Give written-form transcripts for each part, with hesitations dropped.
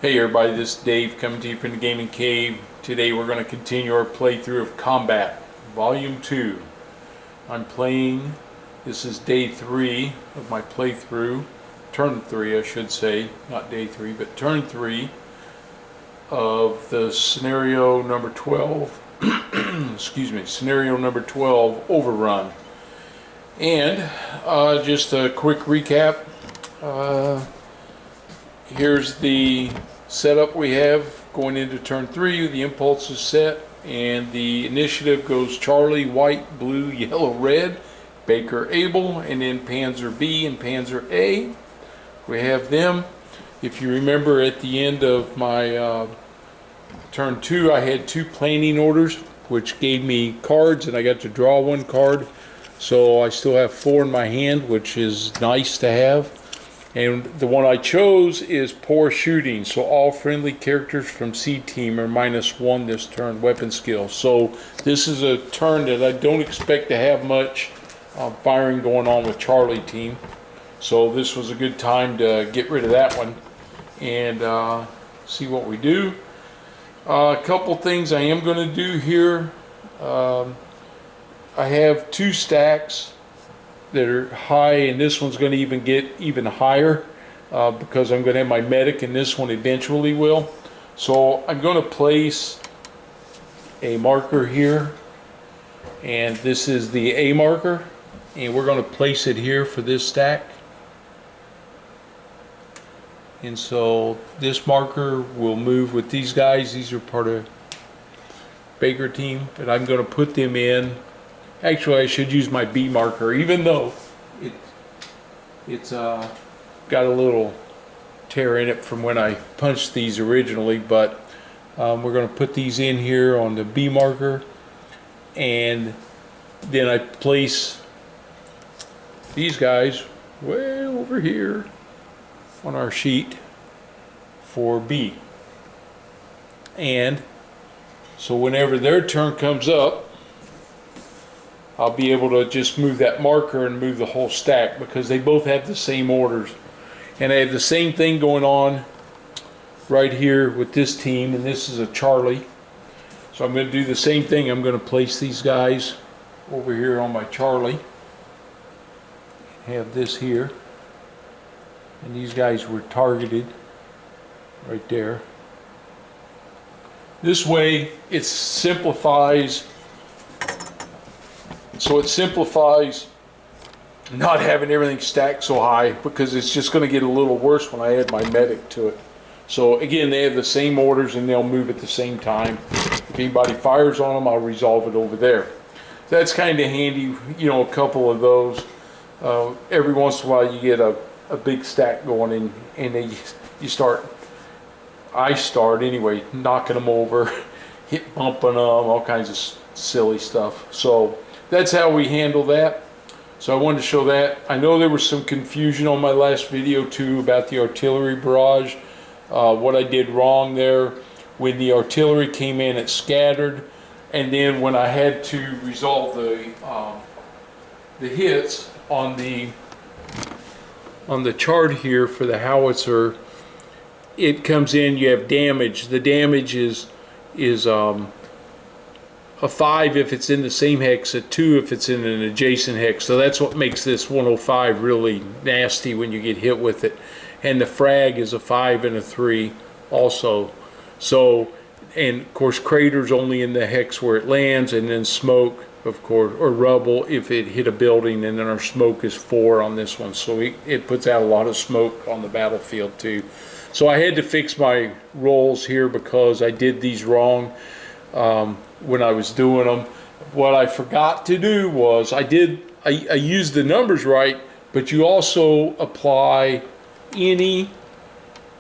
Hey everybody, this is Dave coming to you from the Gaming Cave. Today we're going to continue our playthrough of Combat, Volume 2. I'm playing, this is day 3 of my playthrough, turn 3 I should say, not day 3, but turn 3 of the scenario number 12, excuse me, scenario number 12, Overrun. And just a quick recap, here's the setup we have going into turn 3. The impulse is set and the initiative goes Charlie, white, blue, yellow, red, Baker, Abel, and then Panzer B and Panzer A. We have them. If you remember at the end of my turn 2 I had 2 planning orders which gave me cards and I got to draw 1 card, so I still have 4 in my hand, which is nice to have. And the one I chose is Poor Shooting, so all friendly characters from C team are -1 this turn weapon skill. So this is a turn that I don't expect to have much firing going on with Charlie team. So this was a good time to get rid of that one and see what we do. A couple things I am going to do here. I have 2 stacks that are high, and this one's going to even get even higher because I'm going to have my medic, and this one eventually will. So I'm going to place a marker here, and this is the A marker, and we're going to place it here for this stack. And so this marker will move with these guys. These are part of Baker team, but I'm going to put them in. Actually, I should use my B marker, even though it's got a little tear in it from when I punched these originally. But we're going to put these in here on the B marker, and then I place these guys way over here on our sheet for B. And so whenever their turn comes up, I'll be able to just move that marker and move the whole stack because they both have the same orders. And I have the same thing going on right here with this team, and this is a Charlie. So I'm going to do the same thing. I'm going to place these guys over here on my Charlie. Have this here. And these guys were targeted right there. This way it simplifies. So it simplifies not having everything stacked so high, because it's just going to get a little worse when I add my medic to it. So again, they have the same orders and they'll move at the same time. If anybody fires on them, I'll resolve it over there. That's kind of handy, you know, a couple of those. Every once in a while you get a big stack going in, and then I start anyway, knocking them over, bumping them, all kinds of silly stuff. So that's how we handle that. So I wanted to show that. I know there was some confusion on my last video too about the artillery barrage. What I did wrong there, when the artillery came in, it scattered, and then when I had to resolve the hits on the chart here for the howitzer, it comes in, you have damage. The damage is a 5 if it's in the same hex, a 2 if it's in an adjacent hex. So that's what makes this 105 really nasty when you get hit with it. And the frag is a 5 and a 3 also. So, and of course crater's only in the hex where it lands, and then smoke, of course, or rubble if it hit a building, and then our smoke is 4 on this one. So it puts out a lot of smoke on the battlefield too. So I had to fix my rolls here because I did these wrong when I was doing them. What I forgot to do was I used the numbers right, but you also apply any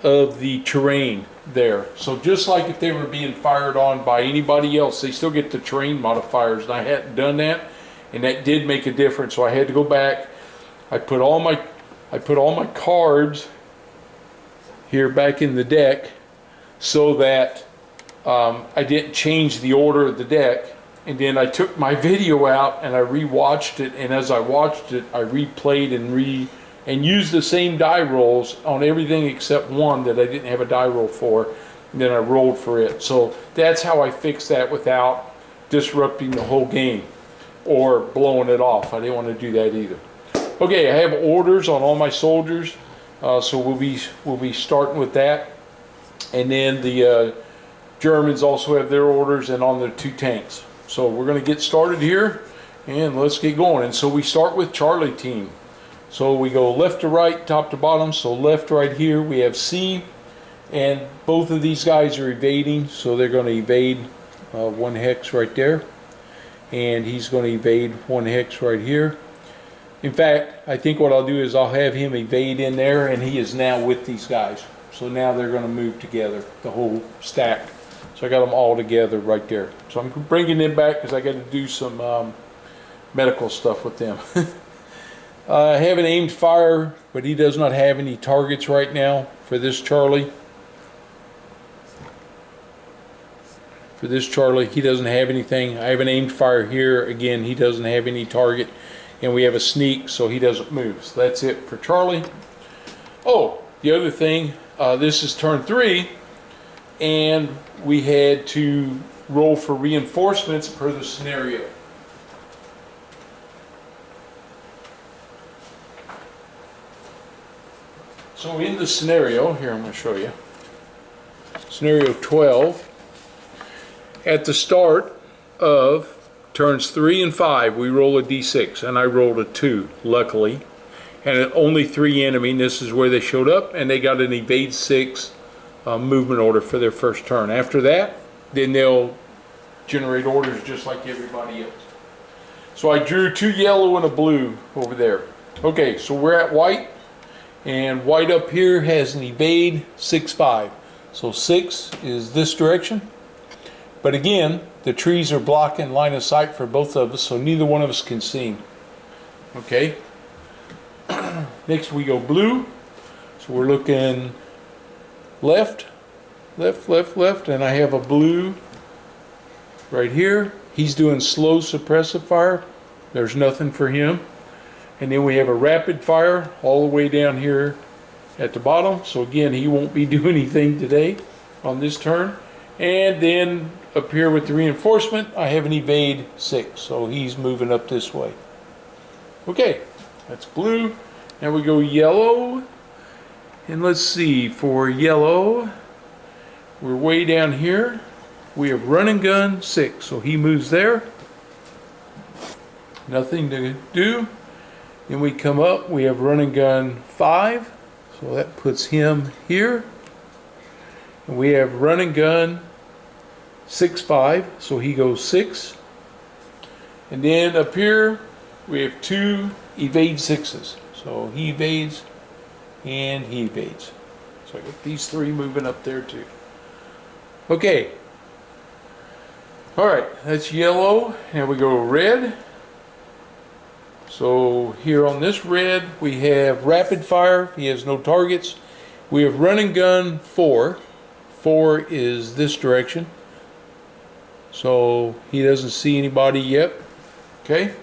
of the terrain there. So just like if they were being fired on by anybody else, they still get the terrain modifiers, and I hadn't done that, and that did make a difference. So I had to go back. I put all my cards here back in the deck so that I didn't change the order of the deck. And then I took my video out and I re-watched it, and as I watched it I replayed and and use the same die rolls on everything except one that I didn't have a die roll for, and then I rolled for it. So that's how I fixed that without disrupting the whole game or blowing it off. I didn't want to do that either. Okay, I have orders on all my soldiers, so we'll be starting with that, and then the Germans also have their orders and on their 2 tanks. So we're going to get started here, and let's get going. And so we start with Charlie team. So we go left to right, top to bottom. So left right here we have C, and both of these guys are evading, so they're going to evade 1 hex right there, and he's going to evade 1 hex right here. In fact, I think what I'll do is I'll have him evade in there, and he is now with these guys. So now they're going to move together, the whole stack. So I got them all together right there. So I'm bringing them back because I got to do some medical stuff with them. I have an aimed fire, but he does not have any targets right now for this Charlie. For this Charlie, he doesn't have anything. I have an aimed fire here. Again, he doesn't have any target. And we have a sneak, so he doesn't move. So that's it for Charlie. Oh, the other thing, this is turn 3, and we had to roll for reinforcements per the scenario. So in the scenario, here I'm going to show you, scenario 12, at the start of turns 3 and 5, we roll a d6, and I rolled a 2, luckily, and only 3 enemy, and this is where they showed up, and they got an evade 6 movement order for their first turn. After that, then they'll generate orders just like everybody else. So I drew 2 yellow and a blue over there. Okay, so we're at white, and white up here has an evade 6-5. So 6 is this direction, but again, the trees are blocking line of sight for both of us, so neither one of us can see. Okay. Next we go blue. So we're looking left, left, left, left, and I have a blue right here. He's doing slow suppressive fire. There's nothing for him. And then we have a rapid fire all the way down here at the bottom. So again, he won't be doing anything today on this turn. And then up here with the reinforcement, I have an evade 6. So he's moving up this way. Okay, that's blue. Now we go yellow. And let's see, for yellow, we're way down here. We have run and gun 6. So he moves there. Nothing to do. Then we come up, we have run and gun 5, so that puts him here. And we have run and gun 6-5, so he goes 6. And then up here, we have 2 evade 6s. So he evades and he evades. So I got these 3 moving up there too. Okay. Alright, that's yellow. Now we go red. So here on this red, we have rapid fire. He has no targets. We have run and gun 4. 4 is this direction. So he doesn't see anybody yet. Okay.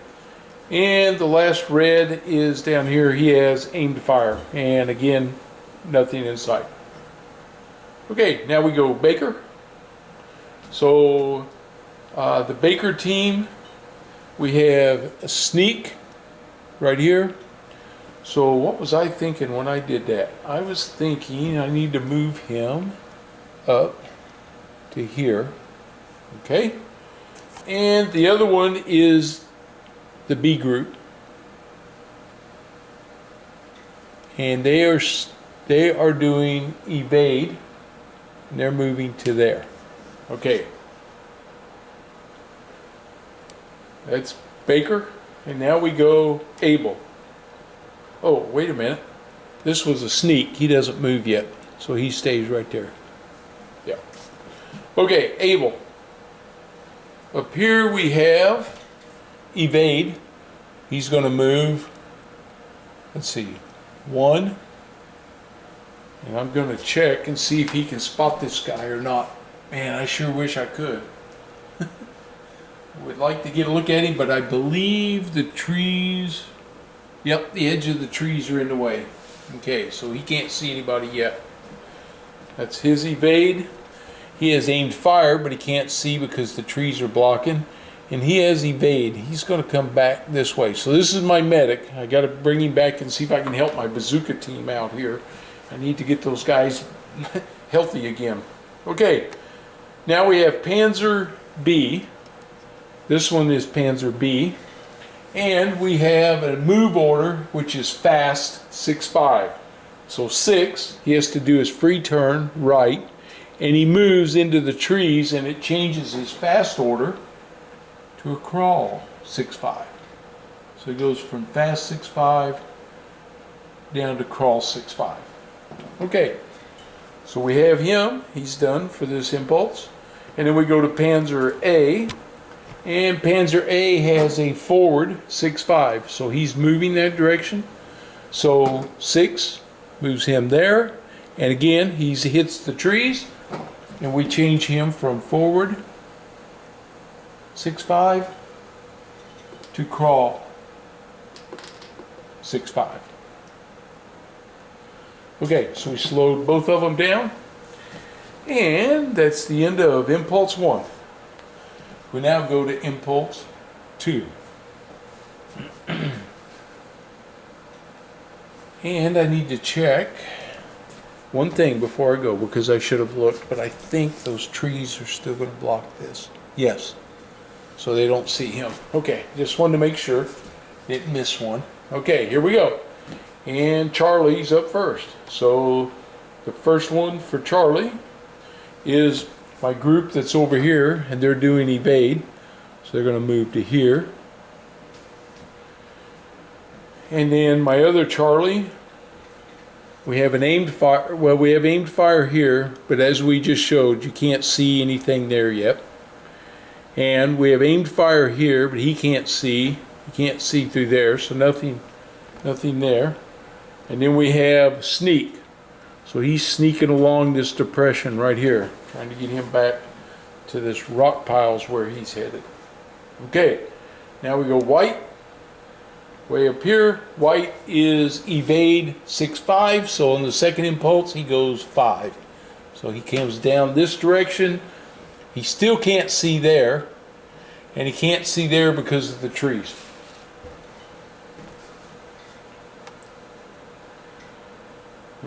And the last red is down here. He has aimed fire. And again, nothing in sight. Okay, now we go Baker. So the Baker team, we have a sneak right here. So what was I thinking when I did that? I was thinking I need to move him up to here. Okay. And the other one is the B group. And they are doing evade, and they're moving to there. Okay. That's Baker. And now we go Abel. Oh, wait a minute. This was a sneak. He doesn't move yet. So he stays right there. Yeah. Okay, Abel. Up here we have evade. He's going to move. Let's see. 1. And I'm going to check and see if he can spot this guy or not. Man, I sure wish I could. Would like to get a look at him, but I believe the trees, Yep, the edge of the trees are in the way. Okay, so he can't see anybody yet. That's his evade. He has aimed fire, but he can't see because the trees are blocking. And he has evade. He's going to come back this way. So this is my medic. I got to bring him back and see if I can help my bazooka team out here. I need to get those guys healthy again. Okay, now we have Panzer B. This one is Panzer B. And we have a move order, which is fast 6-5. So 6, he has to do his free turn right, and he moves into the trees, and it changes his fast order to a crawl 6-5. So he goes from fast 6-5 down to crawl 6-5. Okay, so we have him. He's done for this impulse. And then we go to Panzer A. And Panzer A has a forward 6-5, so he's moving that direction. So 6 moves him there, and again he hits the trees, and we change him from forward 6-5 to crawl 6-5. Okay, so we slowed both of them down, and that's the end of Impulse 1. We now go to Impulse 2. And I need to check one thing before I go, because I should have looked, but I think those trees are still going to block this. Yes. So they don't see him. Okay, just wanted to make sure. Didn't miss one. Okay, here we go. And Charlie's up first. So the first one for Charlie is my group that's over here, and they're doing evade, so they're going to move to here. And then my other Charlie, we have an aimed fire. Well, we have aimed fire here, but as we just showed, you can't see anything there yet. And we have aimed fire here, but he can't see. He can't see through there, so nothing there. And then we have sneak. So he's sneaking along this depression right here, trying to get him back to this rock piles where he's headed. Okay, now we go white. Way up here, white is evade 6-5, so on the second impulse he goes 5. So he comes down this direction. He still can't see there, and he can't see there because of the trees.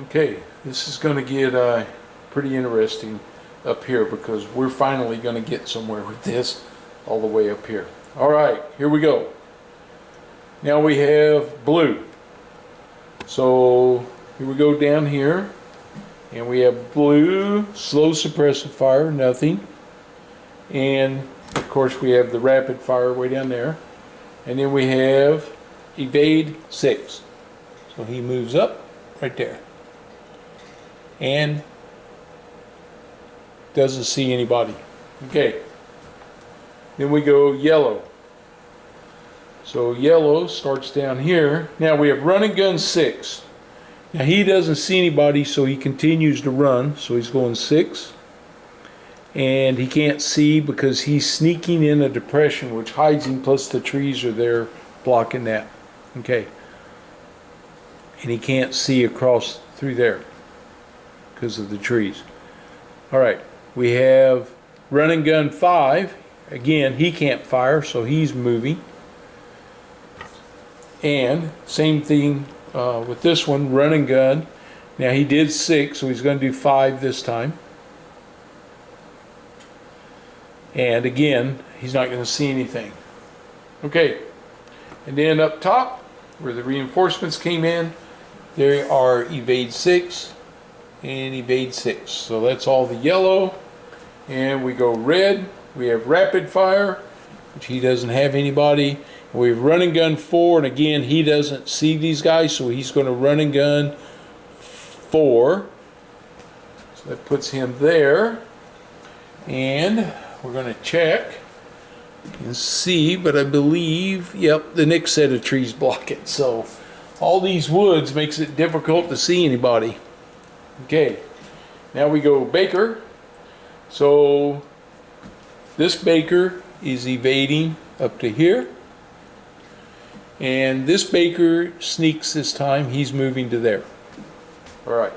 Okay, this is going to get pretty interesting up here, because we're finally going to get somewhere with this all the way up here. All right, here we go. Now we have blue. So here we go down here, and we have blue, slow suppressive fire, nothing. And of course we have the rapid fire way down there. And then we have evade 6. So he moves up right there. And doesn't see anybody. Okay. Then we go yellow. So yellow starts down here. Now we have run and gun 6. Now he doesn't see anybody, so he continues to run. So he's going 6. And he can't see because he's sneaking in a depression which hides him, plus the trees are there blocking that. Okay. And he can't see across through there because of the trees. Alright, we have run and gun 5. Again, he can't fire, so he's moving. And same thing with this one, run and gun. Now he did 6, so he's going to do 5 this time. And again, he's not going to see anything. Okay, and then up top, where the reinforcements came in, there are evade 6 and evade 6. So that's all the yellow. And we go red. We have rapid fire, which he doesn't have anybody. And we have run and gun 4, and again, he doesn't see these guys, so he's going to run and gun 4. So that puts him there. And we're going to check and see, but I believe, yep, the next set of trees block it. So all these woods makes it difficult to see anybody. Okay, now we go Baker. So this Baker is evading up to here. And this Baker sneaks this time. He's moving to there. All right.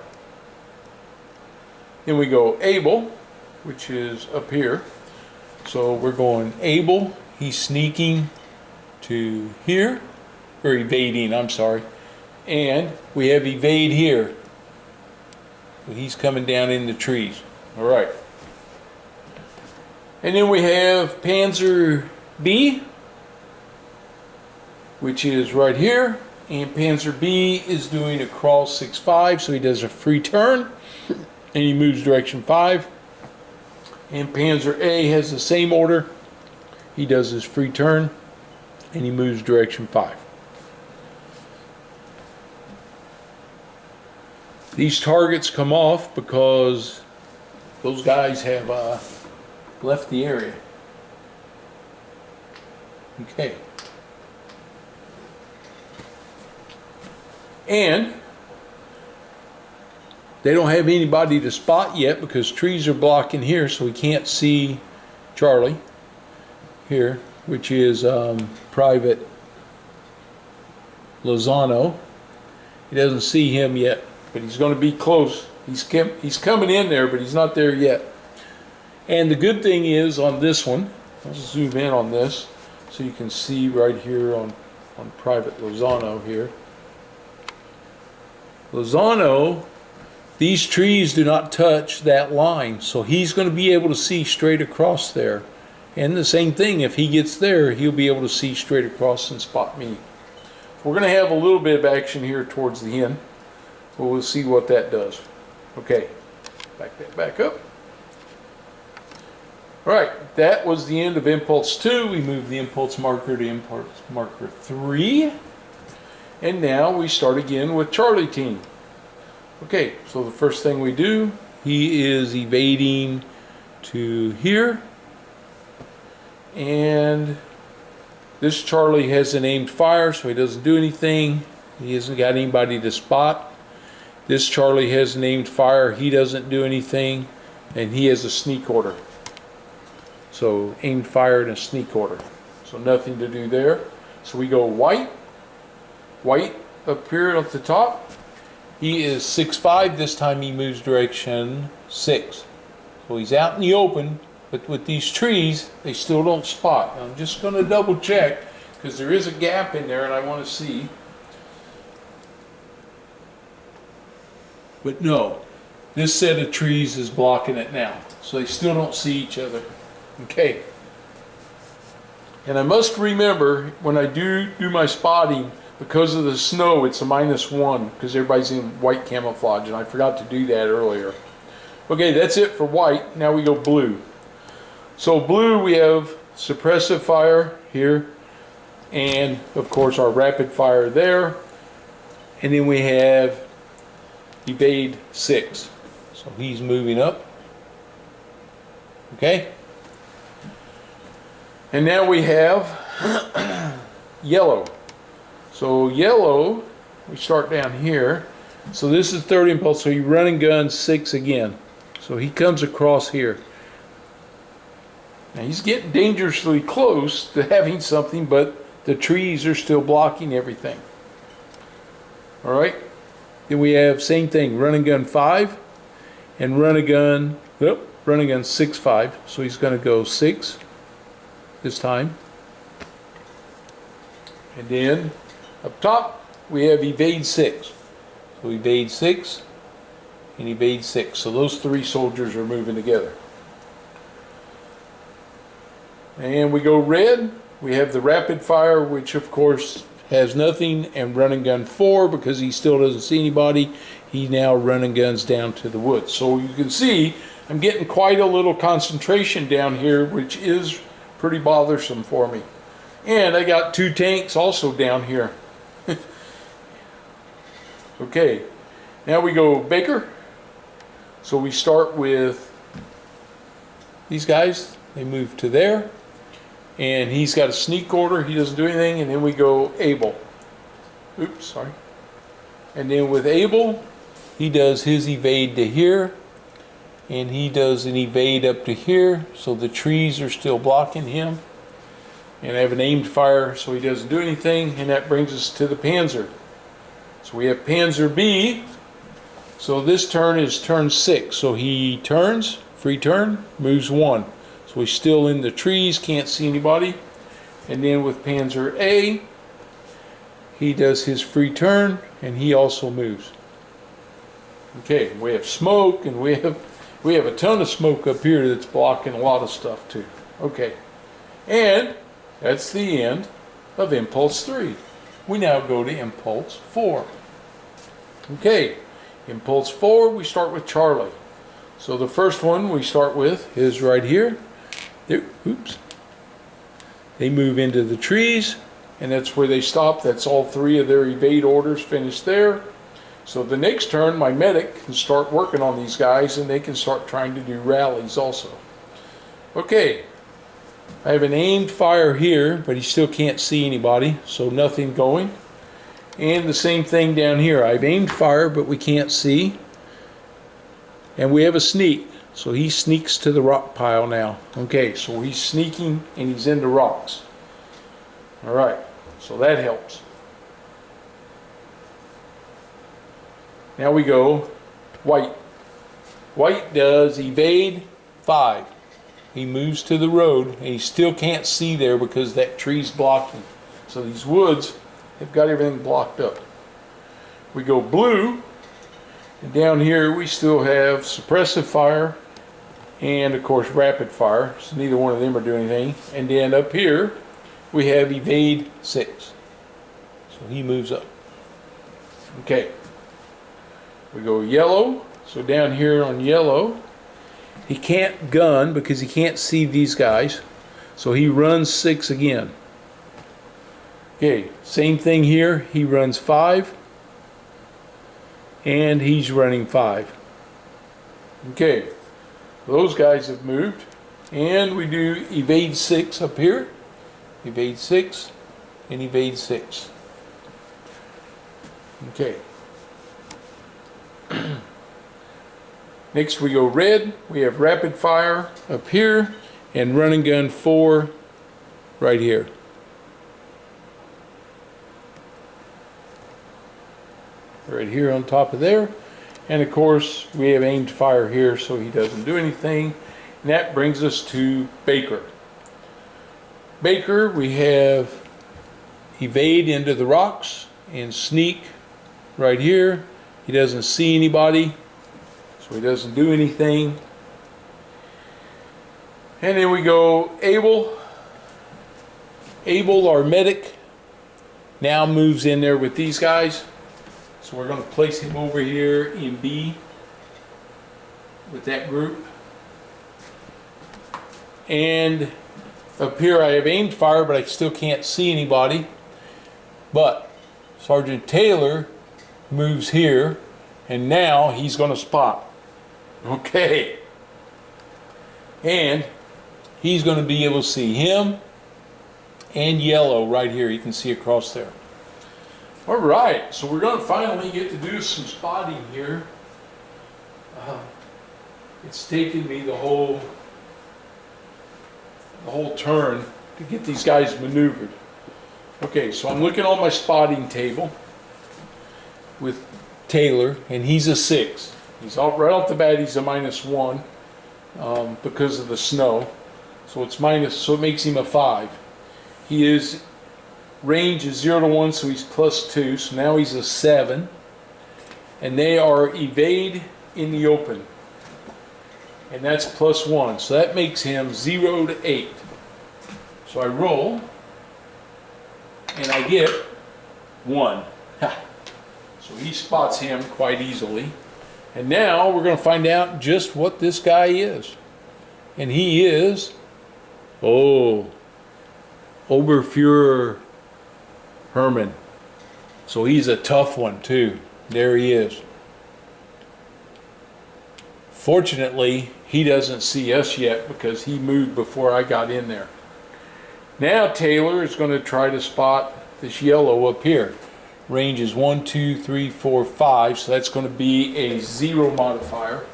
Then we go Abel, which is up here. So we're going Abel. He's sneaking to here, or evading, I'm sorry. And we have evade here. So he's coming down in the trees. All right. And then we have Panzer B, which is right here. And Panzer B is doing a crawl 6-5, so he does a free turn. And he moves direction 5. And Panzer A has the same order. He does his free turn. And he moves direction 5. These targets come off because those guys have left the area. Okay. And they don't have anybody to spot yet because trees are blocking here, so we can't see Charlie here, which is Private Lozano. He doesn't see him yet, but he's going to be close. He's coming in there, but he's not there yet. And the good thing is on this one, let's zoom in on this so you can see right here on Private Lozano here. Lozano, these trees do not touch that line, so he's going to be able to see straight across there. And the same thing, if he gets there, he'll be able to see straight across and spot me. We're going to have a little bit of action here towards the end, but we'll see what that does. Okay, back that back up. All right, that was the end of Impulse 2. We moved the Impulse marker to Impulse marker 3. And now we start again with Charlie Team. Okay, so the first thing we do, he is evading to here. And this Charlie has an aimed fire, so he doesn't do anything. He hasn't got anybody to spot. This Charlie has an aimed fire, he doesn't do anything. And he has a sneak order. So aimed fire and a sneak order. So nothing to do there. So we go white. White up here at the top. He is 6'5". This time he moves direction 6. So he's out in the open, but with these trees, they still don't spot. Now I'm just going to double check because there is a gap in there and I want to see. But no, this set of trees is blocking it now. So they still don't see each other. Okay. And I must remember when I do my spotting, because of the snow, it's a -1 because everybody's in white camouflage, and I forgot to do that earlier. Okay, that's it for white. Now we go blue. So blue, we have suppressive fire here, and of course our rapid fire there, and then we have evade 6. So he's moving up. Okay. And now we have yellow. So yellow, we start down here. So this is third impulse, so you run and gun 6 again. So he comes across here. Now he's getting dangerously close to having something, but the trees are still blocking everything. All right. Then we have same thing, run and gun 5 and run and gun 6-5. So he's going to go 6 this time. And then up top, we have evade 6. So evade 6 and evade 6. So those 3 soldiers are moving together. And we go red. We have the rapid fire, which of course has nothing, and run and gun 4 because he still doesn't see anybody. He now run and guns down to the woods. So you can see I'm getting quite a little concentration down here, which is pretty bothersome for me. And I got 2 tanks also down here. Okay, now we go Baker. So we start with these guys. They move to there. And he's got a sneak order. He doesn't do anything. And then we go Abel. Oops, sorry. And then with Abel, he does his evade to here. And he does an evade up to here. So the trees are still blocking him. and I have an aimed fire so he doesn't do anything, and that brings us to the Panzer. So we have Panzer B. So this turn is turn 6. So he turns, free turn, moves 1. So he's still in the trees, can't see anybody. And then with Panzer A, he does his free turn, and he also moves. Okay, we have smoke, and we have a ton of smoke up here that's blocking a lot of stuff too. Okay, and that's the end of Impulse 3. We now go to Impulse 4. Okay, Impulse 4, we start with Charlie. So the first one we start with is right here. Oops. They move into the trees, and that's where they stop. That's all 3 of their evade orders finished there. So the next turn, my medic can start working on these guys, and they can start trying to do rallies also. Okay, I have an aimed fire here, but he still can't see anybody, so nothing going. And the same thing down here. I've aimed fire, but we can't see. And we have a sneak, so he sneaks to the rock pile now. Okay, so he's sneaking, and he's in the rocks. All right, so that helps. Now we go white. White does evade 5. He moves to the road, and he still can't see there because that tree's blocking. So these woods have got everything blocked up. We go blue, and down here we still have suppressive fire and of course rapid fire. So neither one of them are doing anything. And then up here we have evade 6. So he moves up. Okay. We go yellow. So down here on yellow, he can't gun because he can't see these guys. So he runs 6 again. Okay, same thing here. He runs 5. And he's running 5. Okay, those guys have moved. And we do evade 6 up here. Evade 6 and evade 6. Okay. Next we go red. We have rapid fire up here and run and gun 4 right here. Right here on top of there. And of course we have aimed fire here so he doesn't do anything. And that brings us to Baker. Baker, we have evade into the rocks and sneak right here. He doesn't see anybody, so he doesn't do anything. And then we go Abel. Abel, our medic, now moves in there with these guys. So we're going to place him over here in B with that group. And up here I have aimed fire, but I still can't see anybody. But Sergeant Taylor moves here, and now he's going to spot. Okay. And he's going to be able to see him and yellow right here. You can see across there. All right, so we're going to finally get to do some spotting here. It's taken me the whole turn to get these guys maneuvered. Okay, so I'm looking on my spotting table with Taylor, and he's a 6. He's right off the bat. He's a -1 because of the snow. So it's minus. So it makes him a 5. He is. Range is 0 to 1, so he's +2, so now he's a 7. And they are evade in the open. And that's +1, so that makes him 0 to 8. So I roll, and I get 1. So he spots him quite easily. And now we're going to find out just what this guy is. And he is, Oberfuhrer Herman. So he's a tough one too. There he is. Fortunately, he doesn't see us yet because he moved before I got in there. Now Taylor is going to try to spot this yellow up here. Range is 1, 2, 3, 4, 5. So that's going to be a 0 modifier.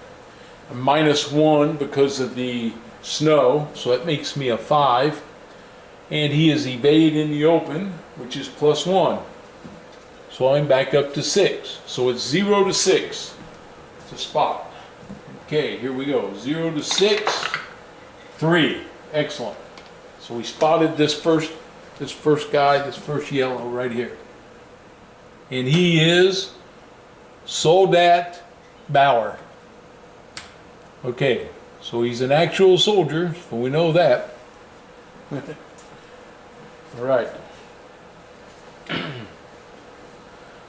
A -1 because of the snow. So that makes me a 5. And he is evade in the open, which is +1. So I'm back up to 6. So it's 0 to 6 to spot. Okay, here we go. 0 to 6, 3. Excellent. So we spotted this first guy, this first yellow right here. And he is Soldat Bauer. Okay, so he's an actual soldier, so we know that. All right.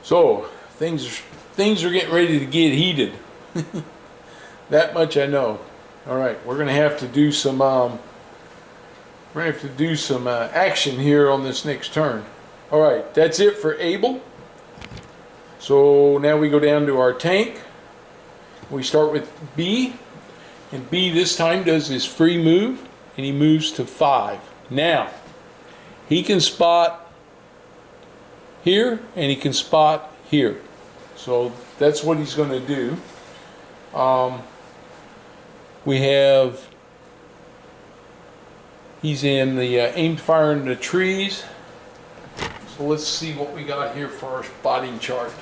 So things are getting ready to get heated. That much I know. All right, we're gonna have to do some action here on this next turn. All right, that's it for Abel. So now we go down to our tank. We start with B, and B this time does his free move, and he moves to 5. Now he can spot here and he can spot here, so that's what he's going to do. He's in the aimed fire in the trees. So let's see what we got here for our spotting chart.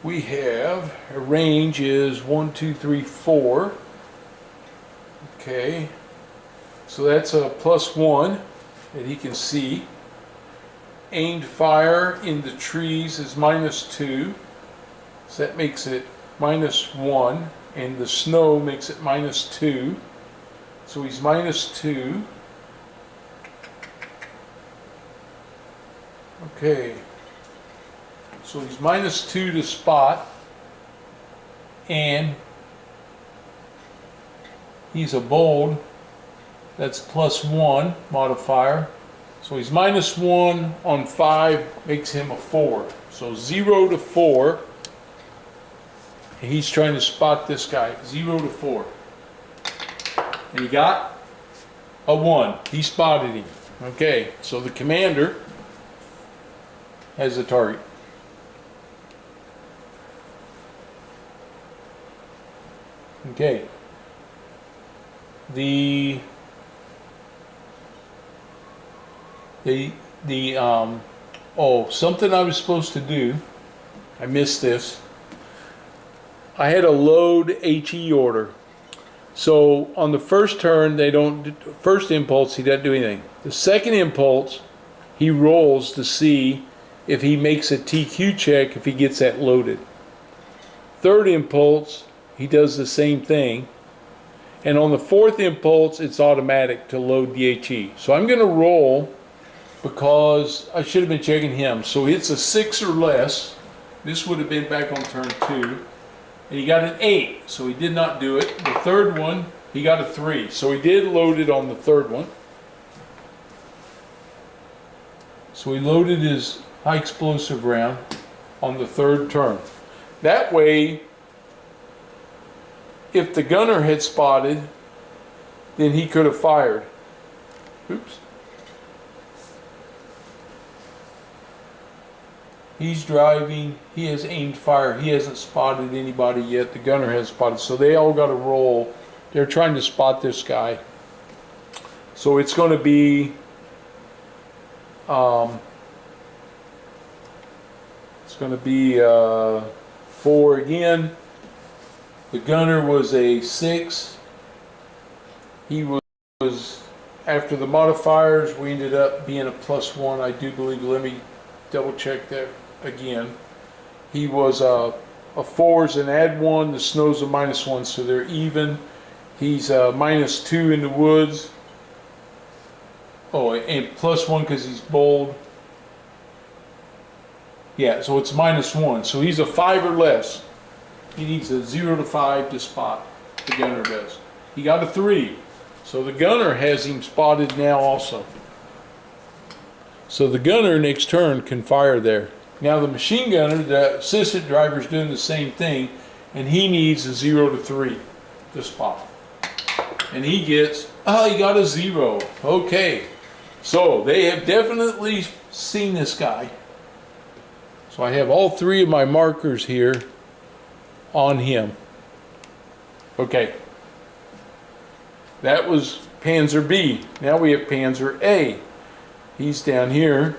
We have a range is 1, 2, 3, 4. Okay, so that's a +1 that he can see. Aimed fire in the trees is -2, so that makes it -1, and the snow makes it -2. So he's -2. Okay, so he's -2 to spot, and he's a bold. That's +1 modifier. So he's -1 on 5, makes him a 4. So 0 to 4. And he's trying to spot this guy. 0 to 4. And he got a 1. He spotted him. Okay, so the commander has a target. Okay. Something I was supposed to do, I missed this. I had a load HE order. So on the first turn, first impulse, he doesn't do anything. The second impulse, he rolls to see if he makes a TQ check if he gets that loaded. Third impulse, he does the same thing. And on the fourth impulse, it's automatic to load the HE. So I'm going to roll because I should have been checking him. So it's a 6 or less. This would have been back on turn 2. And he got an 8, so he did not do it. The third one, he got a 3. So he did load it on the third one. So he loaded his high explosive round on the third turn. That way, if the gunner had spotted, then he could have fired. Oops. He's driving, he has aimed fire, he hasn't spotted anybody yet, the gunner has spotted, so they all got to roll. They're trying to spot this guy. So it's going to be, it's going to be 4 again. The gunner was a 6. He was, after the modifiers, we ended up being a +1, I do believe. Let me double check that again. He was a 4's and add 1, the snow's a -1, so they're even. He's -2 in the woods. Oh, and +1 because he's bold. Yeah, so it's -1. So he's a 5 or less. He needs a 0 to 5 to spot. The gunner does. He got a 3. So the gunner has him spotted now also. So the gunner next turn can fire there. Now the machine gunner, the assistant driver, is doing the same thing, and he needs a 0 to 3 to spot. And he gets, he got a 0. Okay. So they have definitely seen this guy. So I have all 3 of my markers here on him. Okay. That was Panzer B. Now we have Panzer A. He's down here,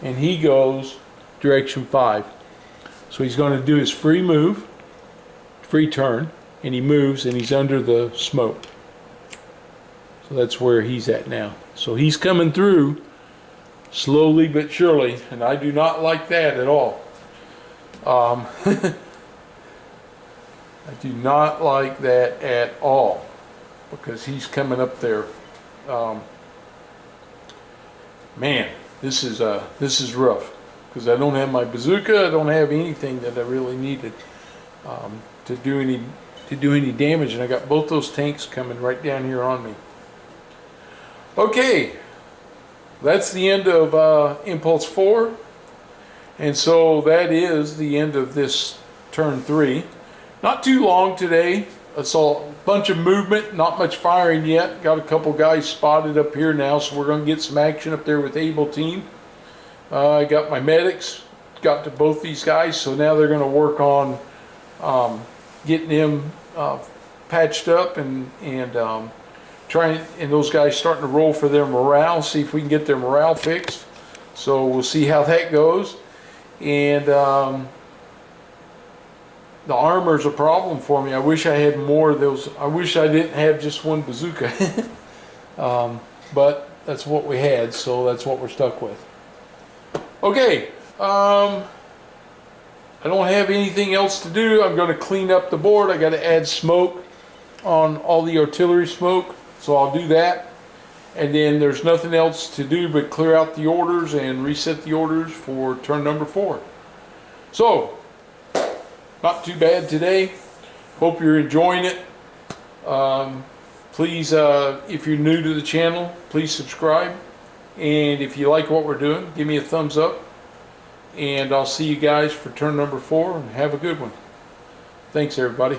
and he goes direction 5. So he's going to do his free move, free turn, and he moves, and he's under the smoke. So that's where he's at now. So he's coming through slowly but surely, and I do not like that at all. I do not like that at all, because he's coming up there. Man, this is rough, because I don't have my bazooka. I don't have anything that I really needed to do any damage, and I got both those tanks coming right down here on me. Okay, that's the end of Impulse 4, and so that is the end of this turn 3. Not too long today. I saw a bunch of movement, not much firing yet. Got a couple guys spotted up here now, so we're going to get some action up there with Able Team. I got my medics, got to both these guys, so now they're going to work on getting them patched up and trying, and those guys starting to roll for their morale, see if we can get their morale fixed. So we'll see how that goes. And the armor's a problem for me. I wish I had more of those. I wish I didn't have just one bazooka. But that's what we had, so that's what we're stuck with. Okay, I don't have anything else to do. I'm going to clean up the board. I got to add smoke on all the artillery smoke, so I'll do that. And then there's nothing else to do but clear out the orders and reset the orders for turn number 4. So, not too bad today. Hope you're enjoying it. Please, if you're new to the channel, please subscribe. And if you like what we're doing, give me a thumbs up. And I'll see you guys for turn number 4, and have a good one. Thanks, everybody.